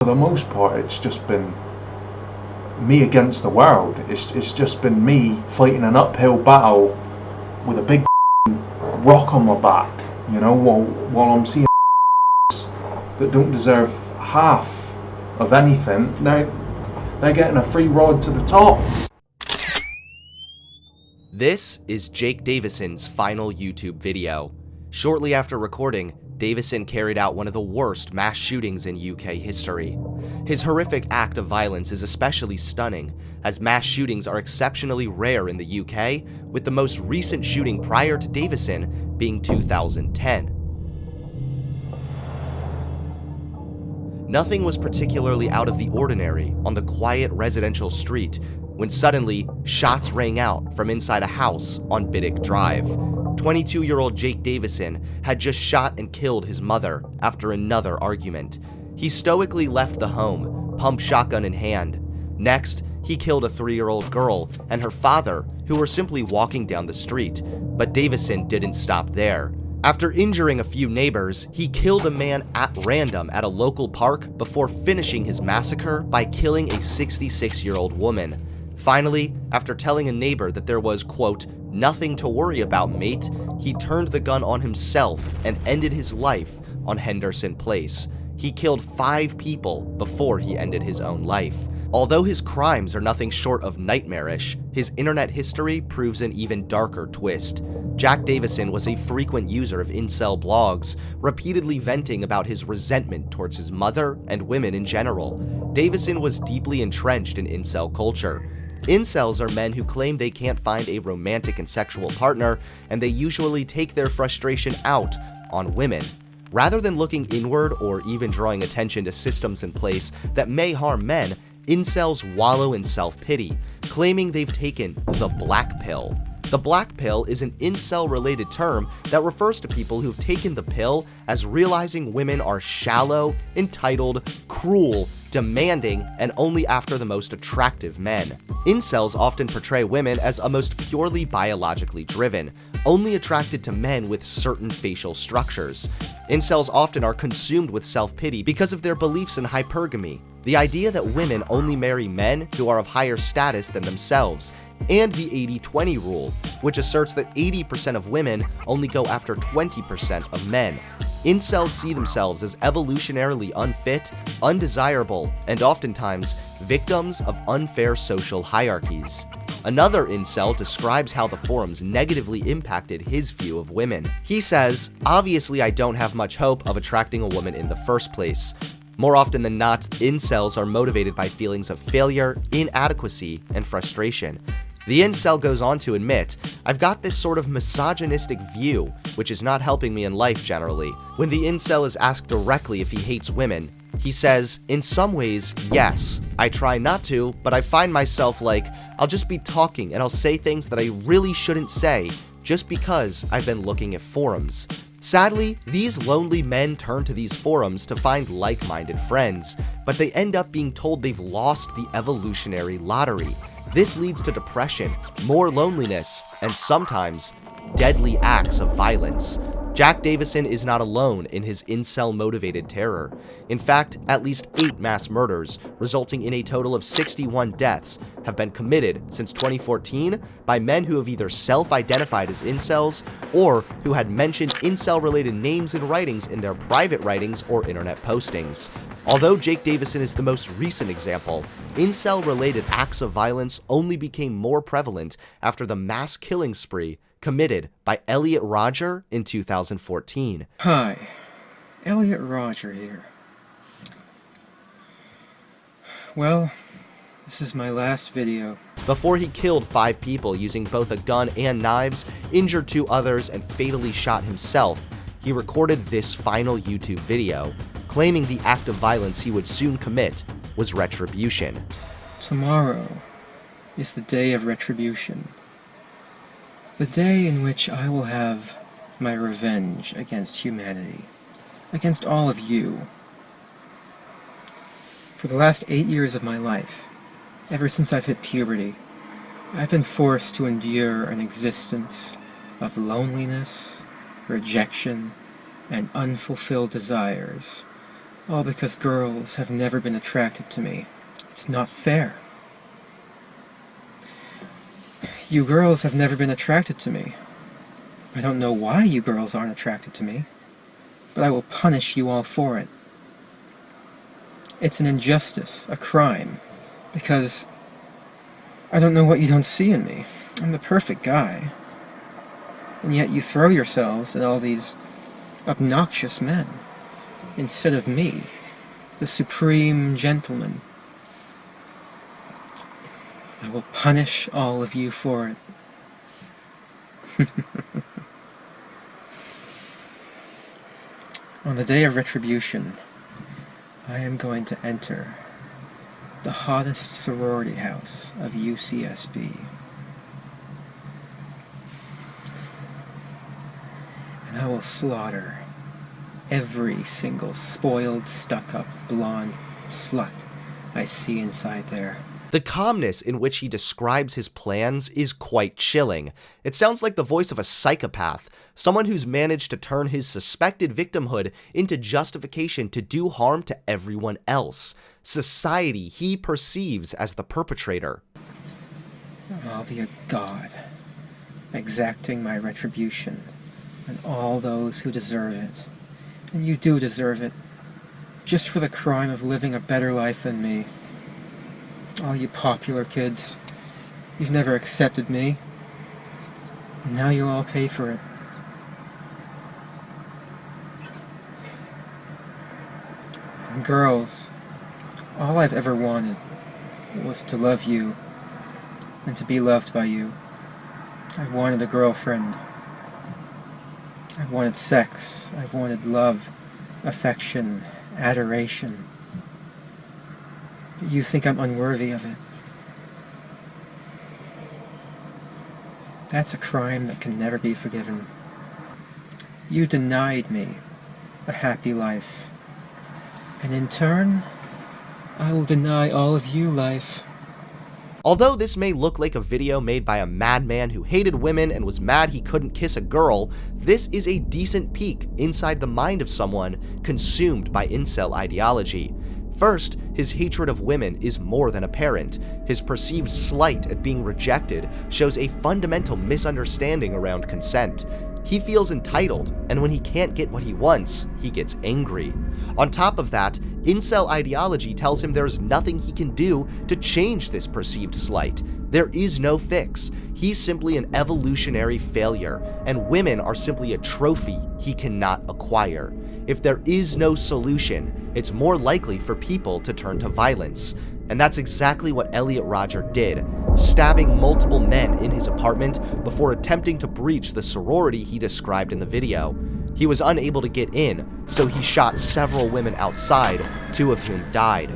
For the most part, it's just been me against the world. It's just been me fighting an uphill battle with a big rock on my back, while I'm seeing that don't deserve half of anything. They're getting a free ride to the top. This is Jake Davison's final YouTube video. Shortly after recording, Davison carried out one of the worst mass shootings in UK history. His horrific act of violence is especially stunning, as mass shootings are exceptionally rare in the UK, with the most recent shooting prior to Davison being 2010. Nothing was particularly out of the ordinary on the quiet residential street when suddenly shots rang out from inside a house on Biddick Drive. 22-year-old Jake Davison had just shot and killed his mother after another argument. He stoically left the home, pump shotgun in hand. Next, he killed a 3-year-old girl and her father, who were simply walking down the street. But Davison didn't stop there. After injuring a few neighbors, he killed a man at random at a local park before finishing his massacre by killing a 66-year-old woman. Finally, after telling a neighbor that there was, quote, "nothing to worry about, mate," he turned the gun on himself and ended his life on Henderson Place. He killed 5 people before he ended his own life. Although his crimes are nothing short of nightmarish, his internet history proves an even darker twist. Jack Davison was a frequent user of incel blogs, repeatedly venting about his resentment towards his mother and women in general. Davison was deeply entrenched in incel culture. Incels are men who claim they can't find a romantic and sexual partner, and they usually take their frustration out on women. Rather than looking inward or even drawing attention to systems in place that may harm men, incels wallow in self-pity, claiming they've taken the black pill. The black pill is an incel-related term that refers to people who've taken the pill as realizing women are shallow, entitled, cruel, demanding, and only after the most attractive men. Incels often portray women as almost purely biologically driven, only attracted to men with certain facial structures. Incels often are consumed with self-pity because of their beliefs in hypergamy, the idea that women only marry men who are of higher status than themselves, and the 80-20 rule, which asserts that 80% of women only go after 20% of men. Incels see themselves as evolutionarily unfit, undesirable, and oftentimes victims of unfair social hierarchies. Another incel describes how the forums negatively impacted his view of women. He says, "Obviously I don't have much hope of attracting a woman in the first place. More often than not, incels are motivated by feelings of failure, inadequacy, and frustration." The incel goes on to admit, "I've got this sort of misogynistic view, which is not helping me in life generally." When the incel is asked directly if he hates women, he says, "In some ways, yes. I try not to, but I find myself like, I'll just be talking and I'll say things that I really shouldn't say just because I've been looking at forums." Sadly, these lonely men turn to these forums to find like-minded friends, but they end up being told they've lost the evolutionary lottery. This leads to depression, more loneliness, and sometimes deadly acts of violence. Jack Davison is not alone in his incel-motivated terror. In fact, at least 8 mass murders, resulting in a total of 61 deaths, have been committed since 2014 by men who have either self-identified as incels or who had mentioned incel-related names and writings in their private writings or internet postings. Although Jake Davison is the most recent example, incel-related acts of violence only became more prevalent after the mass killing spree committed by Elliot Rodger in 2014. Hi, Elliot Rodger here. Well, this is my last video. Before he killed 5 people using both a gun and knives, injured 2 others, and fatally shot himself, he recorded this final YouTube video, claiming the act of violence he would soon commit was retribution. Tomorrow is the day of retribution. The day in which I will have my revenge against humanity, against all of you. For the last 8 years of my life, ever since I've hit puberty, I've been forced to endure an existence of loneliness, rejection, and unfulfilled desires, All because girls have never been attracted to me. It's not fair. You girls have never been attracted to me. I don't know why you girls aren't attracted to me, but I will punish you all for it. It's an injustice, a crime, because I don't know what you don't see in me. I'm the perfect guy. And yet you throw yourselves at all these obnoxious men, instead of me, the supreme gentleman. I will punish all of you for it. On the day of retribution, I am going to enter the hottest sorority house of UCSB. And I will slaughter every single spoiled, stuck-up, blonde slut I see inside there. The calmness in which he describes his plans is quite chilling. It sounds like the voice of a psychopath, someone who's managed to turn his suspected victimhood into justification to do harm to everyone else, society he perceives as the perpetrator. I'll be a god, exacting my retribution on all those who deserve it. And you do deserve it, just for the crime of living a better life than me. All you popular kids, you've never accepted me, and now you'll all pay for it. And girls, all I've ever wanted was to love you and to be loved by you. I've wanted a girlfriend. I've wanted sex. I've wanted love, affection, adoration. But you think I'm unworthy of it. That's a crime that can never be forgiven. You denied me a happy life. And in turn, I will deny all of you life. Although this may look like a video made by a madman who hated women and was mad he couldn't kiss a girl, this is a decent peek inside the mind of someone consumed by incel ideology. First, his hatred of women is more than apparent. His perceived slight at being rejected shows a fundamental misunderstanding around consent. He feels entitled, and when he can't get what he wants, he gets angry. On top of that, incel ideology tells him there's nothing he can do to change this perceived slight. There is no fix. He's simply an evolutionary failure, and women are simply a trophy he cannot acquire. If there is no solution, it's more likely for people to turn to violence. And that's exactly what Elliot Rodger did, stabbing multiple men in his apartment before attempting to breach the sorority he described in the video. He was unable to get in, so he shot several women outside, 2 of whom died.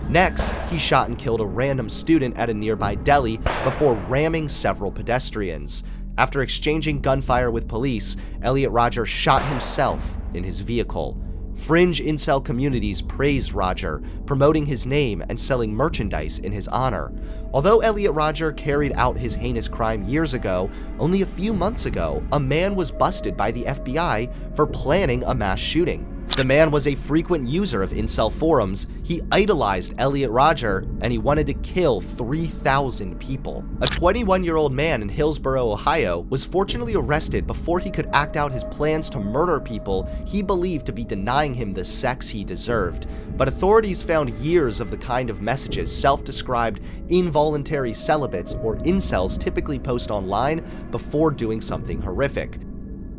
Next, he shot and killed a random student at a nearby deli before ramming several pedestrians. After exchanging gunfire with police, Elliot Rodger shot himself in his vehicle. Fringe incel communities praised Rodger, promoting his name and selling merchandise in his honor. Although Elliot Rodger carried out his heinous crime years ago, only a few months ago, a man was busted by the FBI for planning a mass shooting. The man was a frequent user of incel forums, he idolized Elliot Rodger, and he wanted to kill 3,000 people. A 21-year-old man in Hillsboro, Ohio, was fortunately arrested before he could act out his plans to murder people he believed to be denying him the sex he deserved. But authorities found years of the kind of messages self-described involuntary celibates or incels typically post online before doing something horrific.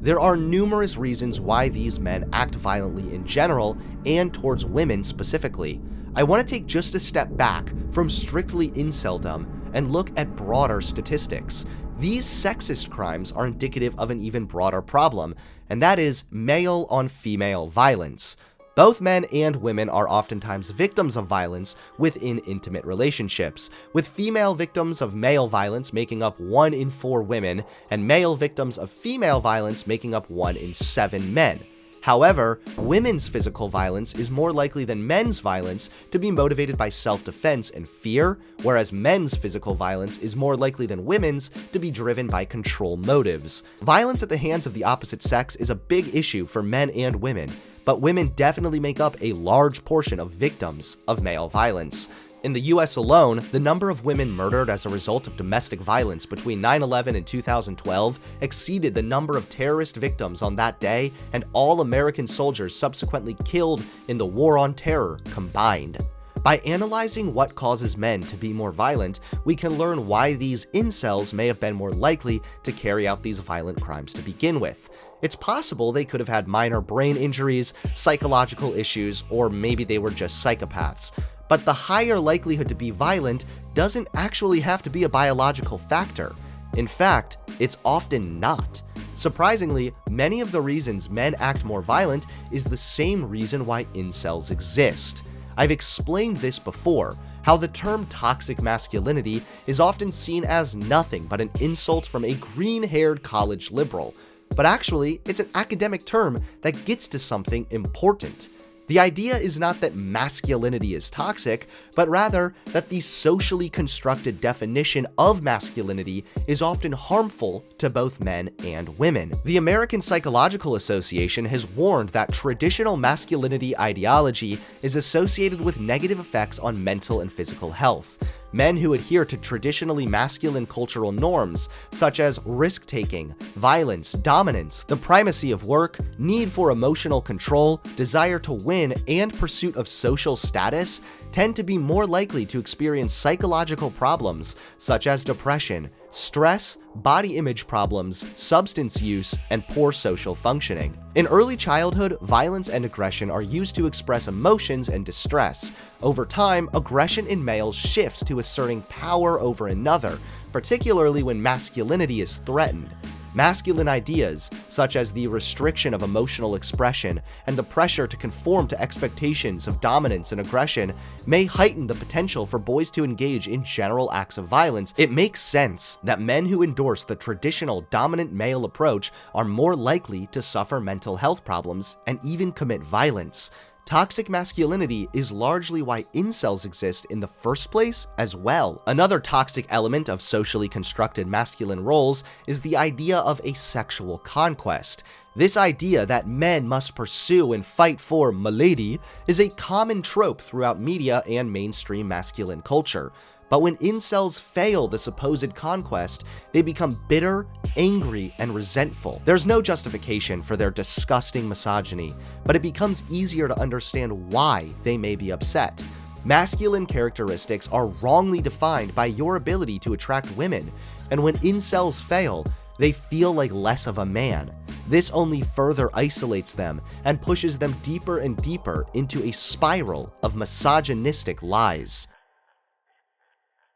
There are numerous reasons why these men act violently in general and towards women specifically. I want to take just a step back from strictly inceldom and look at broader statistics. These sexist crimes are indicative of an even broader problem, and that is male on female violence. Both men and women are oftentimes victims of violence within intimate relationships, with female victims of male violence making up 1 in 4 women, and male victims of female violence making up 1 in 7 men. However, women's physical violence is more likely than men's violence to be motivated by self-defense and fear, whereas men's physical violence is more likely than women's to be driven by control motives. Violence at the hands of the opposite sex is a big issue for men and women, but women definitely make up a large portion of victims of male violence. In the US alone, the number of women murdered as a result of domestic violence between 9/11 and 2012 exceeded the number of terrorist victims on that day and all American soldiers subsequently killed in the War on Terror combined. By analyzing what causes men to be more violent, we can learn why these incels may have been more likely to carry out these violent crimes to begin with. It's possible they could have had minor brain injuries, psychological issues, or maybe they were just psychopaths. But the higher likelihood to be violent doesn't actually have to be a biological factor. In fact, it's often not. Surprisingly, many of the reasons men act more violent is the same reason why incels exist. I've explained this before, how the term toxic masculinity is often seen as nothing but an insult from a green-haired college liberal. But actually, it's an academic term that gets to something important. The idea is not that masculinity is toxic, but rather that the socially constructed definition of masculinity is often harmful to both men and women. The American Psychological Association has warned that traditional masculinity ideology is associated with negative effects on mental and physical health. Men who adhere to traditionally masculine cultural norms, such as risk-taking, violence, dominance, the primacy of work, need for emotional control, desire to win, and pursuit of social status, tend to be more likely to experience psychological problems such as depression, stress, body image problems, substance use, and poor social functioning. In early childhood, violence and aggression are used to express emotions and distress. Over time, aggression in males shifts to asserting power over another, particularly when masculinity is threatened. Masculine ideas, such as the restriction of emotional expression and the pressure to conform to expectations of dominance and aggression, may heighten the potential for boys to engage in general acts of violence. It makes sense that men who endorse the traditional dominant male approach are more likely to suffer mental health problems and even commit violence. Toxic masculinity is largely why incels exist in the first place as well. Another toxic element of socially constructed masculine roles is the idea of a sexual conquest. This idea that men must pursue and fight for "milady" is a common trope throughout media and mainstream masculine culture. But when incels fail the supposed conquest, they become bitter, angry, and resentful. There's no justification for their disgusting misogyny, but it becomes easier to understand why they may be upset. Masculine characteristics are wrongly defined by your ability to attract women, and when incels fail, they feel like less of a man. This only further isolates them and pushes them deeper and deeper into a spiral of misogynistic lies.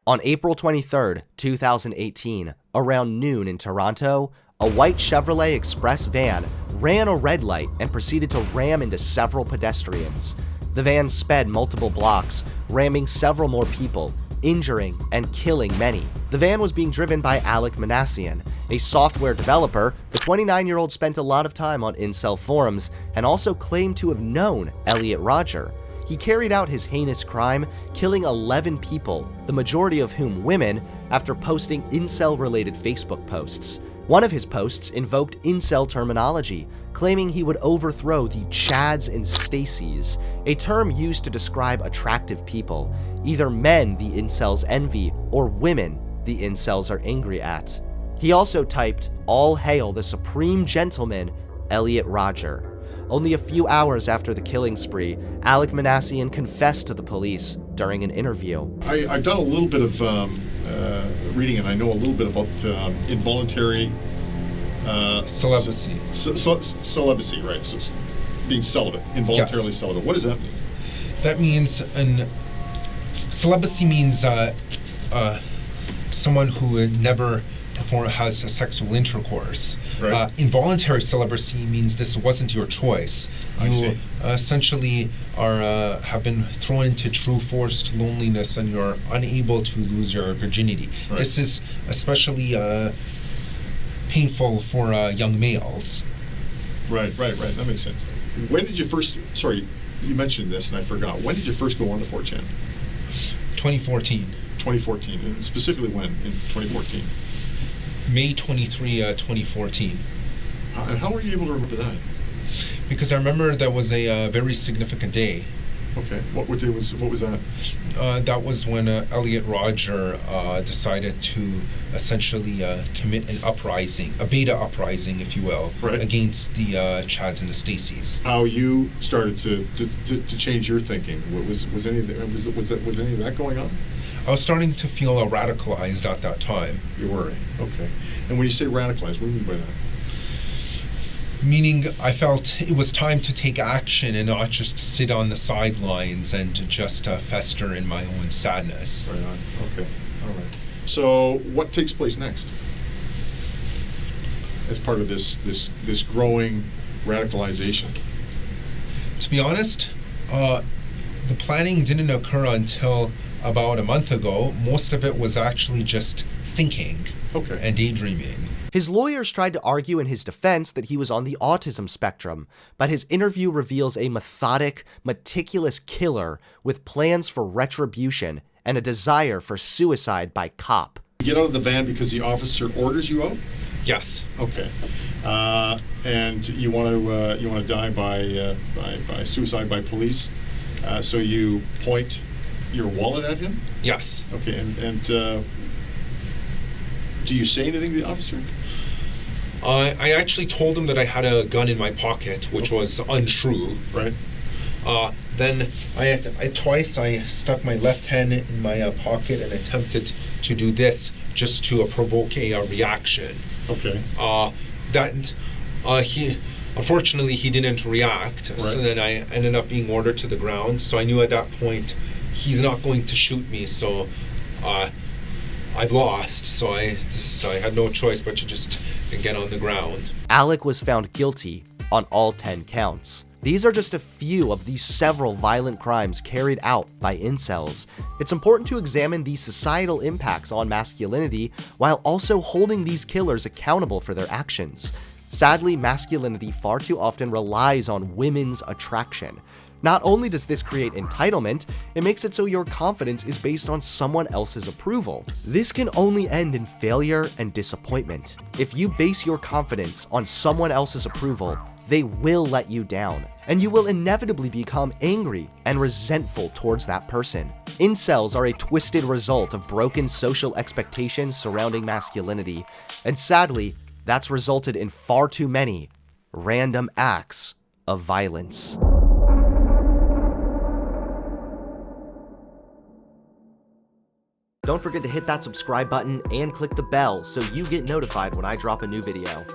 On April 23, 2018, around noon in Toronto, a white Chevrolet Express van ran a red light and proceeded to ram into several pedestrians. The van sped multiple blocks, ramming several more people, injuring and killing many. The van was being driven by Alec Manassian, a software developer. The 29-year-old spent a lot of time on incel forums and also claimed to have known Elliot Rodger. He carried out his heinous crime, killing 11 people, the majority of whom women, after posting incel-related Facebook posts. One of his posts invoked incel terminology, claiming he would overthrow the Chads and Stacys, a term used to describe attractive people, either men the incels envy or women the incels are angry at. He also typed, "All hail the supreme gentleman, Elliot Rodger." Only a few hours after the killing spree, Alec Manassian confessed to the police during an interview. I've done a little bit of reading, and I know a little bit about involuntary celibacy. Celibacy, right? So it's being celibate, involuntarily celibate. What does that mean? That means celibacy means someone who never has a sexual intercourse. Right. Involuntary celibacy means this wasn't your choice. You essentially have been thrown into true forced loneliness and you're unable to lose your virginity. Right. This is especially painful for young males. Right. That makes sense. When did you first, sorry, you mentioned this and I forgot. When did you first go on to 4chan? 2014. 2014, and specifically when in 2014? May 23, 2014. And how were you able to remember that? Because I remember that was a very significant day. Okay. What was that? That was when Elliot Rodger decided to essentially commit an uprising, a beta uprising, if you will, Right. against the Chads and the Stacys. How you started to change your thinking? Was any of that going on? I was starting to feel radicalized at that time. You were. Okay. And when you say radicalized, what do you mean by that? Meaning, I felt it was time to take action and not just sit on the sidelines and to just fester in my own sadness. Right on. Okay. All right. So, what takes place next? As part of this growing radicalization. To be honest, the planning didn't occur until about a month ago. Most of it was actually just thinking and daydreaming. His lawyers tried to argue in his defense that he was on the autism spectrum, but his interview reveals a methodic, meticulous killer with plans for retribution and a desire for suicide by cop. You get out of the van because the officer orders you out? Yes. Okay. And you want to die by suicide by police? So you point your wallet at him? Yes. Okay. And do you say anything to the officer? I actually told him that I had a gun in my pocket, which was untrue. Right. Then twice I stuck my left hand in my pocket and attempted to do this just to provoke a reaction. Okay. He unfortunately he didn't react. Right. So then I ended up being ordered to the ground. So I knew at that point he's not going to shoot me. So I've lost. So I had no choice but to just get on the ground. Alec was found guilty on all 10 counts. These are just a few of the several violent crimes carried out by incels. It's important to examine the societal impacts on masculinity while also holding these killers accountable for their actions. Sadly, masculinity far too often relies on women's attraction. Not only does this create entitlement, it makes it so your confidence is based on someone else's approval. This can only end in failure and disappointment. If you base your confidence on someone else's approval, they will let you down, and you will inevitably become angry and resentful towards that person. Incels are a twisted result of broken social expectations surrounding masculinity, and sadly, that's resulted in far too many random acts of violence. Don't forget to hit that subscribe button and click the bell so you get notified when I drop a new video.